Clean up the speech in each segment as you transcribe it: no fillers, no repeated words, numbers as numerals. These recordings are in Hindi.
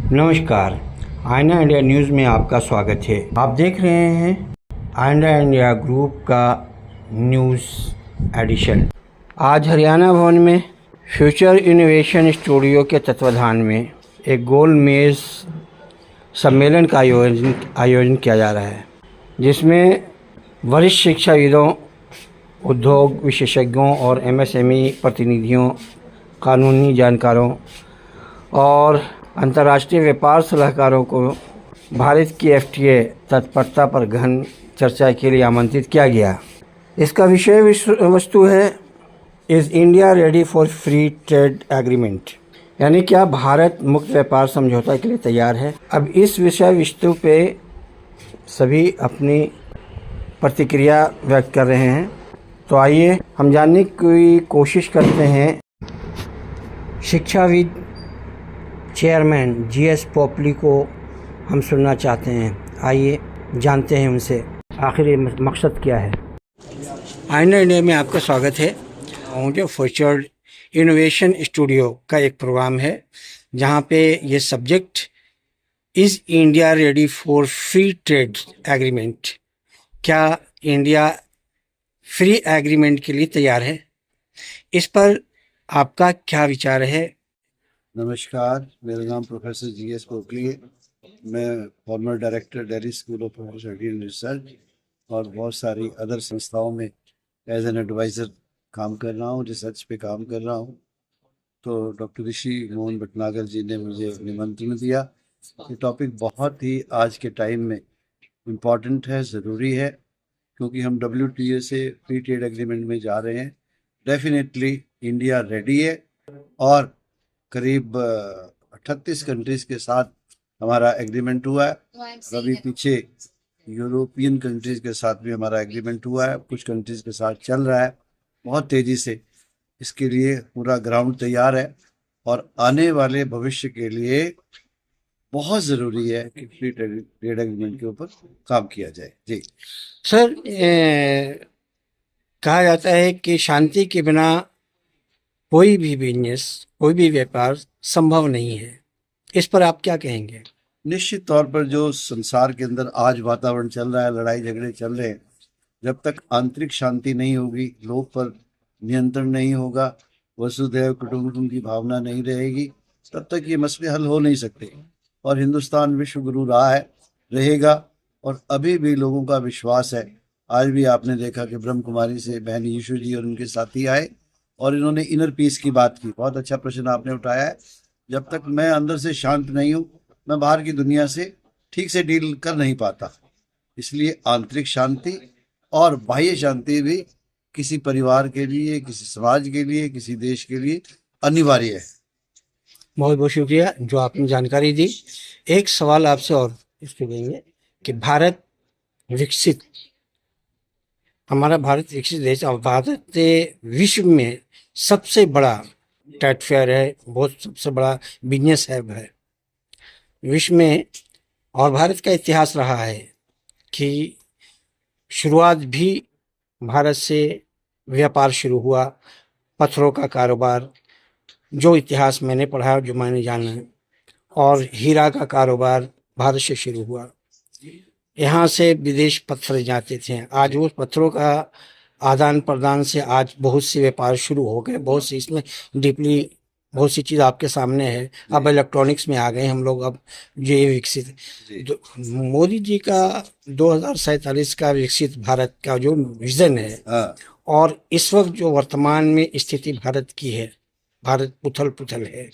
नमस्कार। आईना इंडिया न्यूज़ में आपका स्वागत है। आप देख रहे हैं आईना इंडिया ग्रुप का न्यूज़ एडिशन। आज हरियाणा भवन में फ्यूचर इनोवेशन स्टूडियो के तत्वाधान में एक गोल मेज़ सम्मेलन का आयोजन किया जा रहा है, जिसमें वरिष्ठ शिक्षाविदों, उद्योग विशेषज्ञों और एमएसएमई प्रतिनिधियों, कानूनी जानकारों और अंतर्राष्ट्रीय व्यापार सलाहकारों को भारत की एफटीए तत्परता पर गहन चर्चा के लिए आमंत्रित किया गया। इसका विषय वस्तु है is India ready for free trade agreement, यानी क्या भारत मुक्त व्यापार समझौता के लिए तैयार है। अब इस विषय वस्तु पे सभी अपनी प्रतिक्रिया व्यक्त कर रहे हैं, तो आइए हम जानने की कोशिश करते हैं। शिक्षाविद चेयरमैन जीएस पोपली को हम सुनना चाहते हैं। आइए जानते हैं उनसे आखिर ये मकसद क्या है। आईना इंडिया में आपका स्वागत है। जो फ्यूचर इनोवेशन स्टूडियो का एक प्रोग्राम है, जहां पे ये subject is India ready for free trade agreement, क्या इंडिया फ्री एग्रीमेंट के लिए तैयार है, इस पर आपका क्या विचार है। नमस्कार, मेरा नाम प्रोफेसर जीएस पोपली है। मैं farmer director Delhi school of professional and research और बहुत सारी अदर संस्थाओं में एज एन एडवाइज़र काम कर रहा हूँ, रिसर्च पे काम कर रहा हूँ। तो डॉक्टर ऋषि मोहन भटनागर जी ने मुझे निमंत्रण दिया। ये टॉपिक बहुत ही आज के टाइम में इम्पॉर्टेंट है, ज़रूरी है, क्योंकि हम WTO से फ्री ट्रेड एग्रीमेंट में जा रहे हैं। डेफिनेटली इंडिया रेडी है और करीब 38 कंट्रीज़ के साथ हमारा एग्रीमेंट हुआ है। अभी पीछे यूरोपियन कंट्रीज़ के साथ भी हमारा एग्रीमेंट हुआ है, कुछ कंट्रीज़ के साथ चल रहा है बहुत तेज़ी से। इसके लिए पूरा ग्राउंड तैयार है और आने वाले भविष्य के लिए बहुत ज़रूरी है कि फ्री ट्रेड एग्रीमेंट के ऊपर काम किया जाए। जी सर, कहा जाता है कि शांति के बिना कोई भी बिजनेस, कोई भी व्यापार संभव नहीं है। इस पर आप क्या कहेंगे। निश्चित तौर पर जो संसार के अंदर आज वातावरण चल रहा है, लड़ाई झगड़े चल रहे हैं, जब तक आंतरिक शांति नहीं होगी, लोग पर नियंत्रण नहीं होगा, वसुधैव कुटुंबकम की भावना नहीं रहेगी, तब तक ये मसले हल हो नहीं सकते। और हिंदुस्तान विश्व गुरु रहा है, रहेगा, और अभी भी लोगों का विश्वास है। आज भी आपने देखा कि ब्रह्म कुमारी से बहन यीशु जी और उनके साथी आए और इन्होंने इनर पीस की बात की। बहुत अच्छा प्रश्न आपने उठाया है। जब तक मैं अंदर से शांत नहीं हूँ, मैं बाहर की दुनिया से ठीक से डील कर नहीं पाता। इसलिए आंतरिक शांति और बाह्य शांति भी किसी परिवार के लिए, किसी समाज के लिए, किसी देश के लिए अनिवार्य है। बहुत बहुत शुक्रिया जो आपने जानकारी दी। एक सवाल आपसे और इसके देंगे कि हमारा भारत विकसित देश और भारत विश्व में सबसे बड़ा ट्रेड फेयर है, बहुत सबसे बड़ा बिजनेस हब है विश्व में। और भारत का इतिहास रहा है कि शुरुआत भी भारत से व्यापार शुरू हुआ, पत्थरों का कारोबार, जो इतिहास मैंने पढ़ा, जो मैंने जाना है, और हीरा का कारोबार भारत से शुरू हुआ। यहाँ से विदेश पत्थर जाते थे। आज वो पत्थरों का आदान प्रदान से आज बहुत से व्यापार शुरू हो गए। बहुत सी इसमें डीपली बहुत सी चीज़ आपके सामने है। अब इलेक्ट्रॉनिक्स में आ गए हम लोग, अब ये विकसित मोदी जी का 2047 का विकसित भारत का जो विजन है, और इस वक्त जो वर्तमान में स्थिति भारत की है, भारत उथल पुथल है,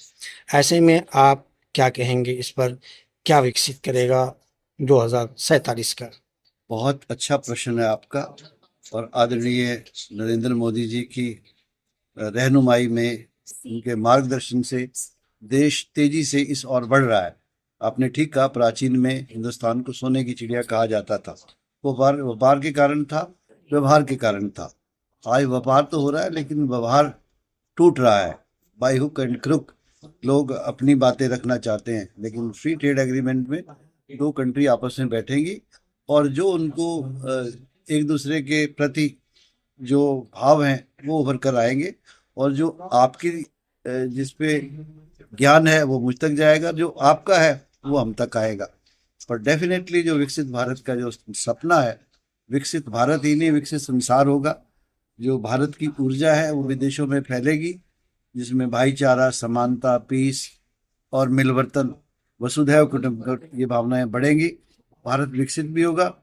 ऐसे में आप क्या कहेंगे इस पर, क्या विकसित करेगा 2047 का। बहुत अच्छा प्रश्न है आपका, और आदरणीय नरेंद्र मोदी जी की रहनुमाई में, उनके मार्गदर्शन से देश तेजी से इस ओर बढ़ रहा है। आपने ठीक कहा, प्राचीन में हिंदुस्तान को सोने की चिड़िया कहा जाता था। वो व्यापार के कारण था, व्यवहार के कारण था। आज व्यापार तो हो रहा है लेकिन व्यवहार टूट रहा है, बाय हुक एंड क्रुक। लोग अपनी बातें रखना चाहते हैं, लेकिन फ्री ट्रेड एग्रीमेंट में दो कंट्री आपस में बैठेंगी और जो उनको एक दूसरे के प्रति जो भाव हैं वो उभर कर आएंगे, और जो आपकी जिसपे ज्ञान है वो मुझ तक जाएगा, जो आपका है वो हम तक आएगा। पर डेफिनेटली जो विकसित भारत का जो सपना है, विकसित भारत ही नहीं विकसित संसार होगा। जो भारत की ऊर्जा है वो विदेशों में फैलेगी, जिसमें भाईचारा, समानता, पीस और मिलवर्तन, वसुधैव कुटुंबकम ये भावनाएं बढ़ेंगी। भारत विकसित भी होगा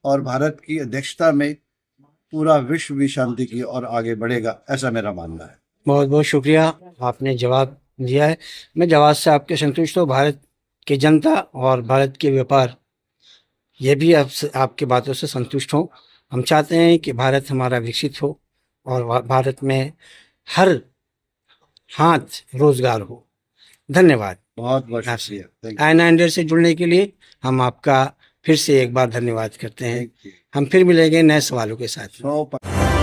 और भारत की अध्यक्षता में पूरा विश्व भी शांति की ओर आगे बढ़ेगा, ऐसा मेरा मानना है। बहुत बहुत शुक्रिया, आपने जवाब दिया है। मैं जवाब से आपके संतुष्ट हूँ। भारत की जनता और भारत के व्यापार ये भी आपकी बातों से संतुष्ट हो। हम चाहते हैं कि भारत हमारा विकसित हो और भारत में हर हाथ रोजगार हो। धन्यवाद। बहुत बहुत शुक्रिया। Thank you. आयना इंडिया से जुड़ने के लिए हम आपका फिर से एक बार धन्यवाद करते हैं। Thank you. हम फिर मिलेंगे नए सवालों के साथ। 100%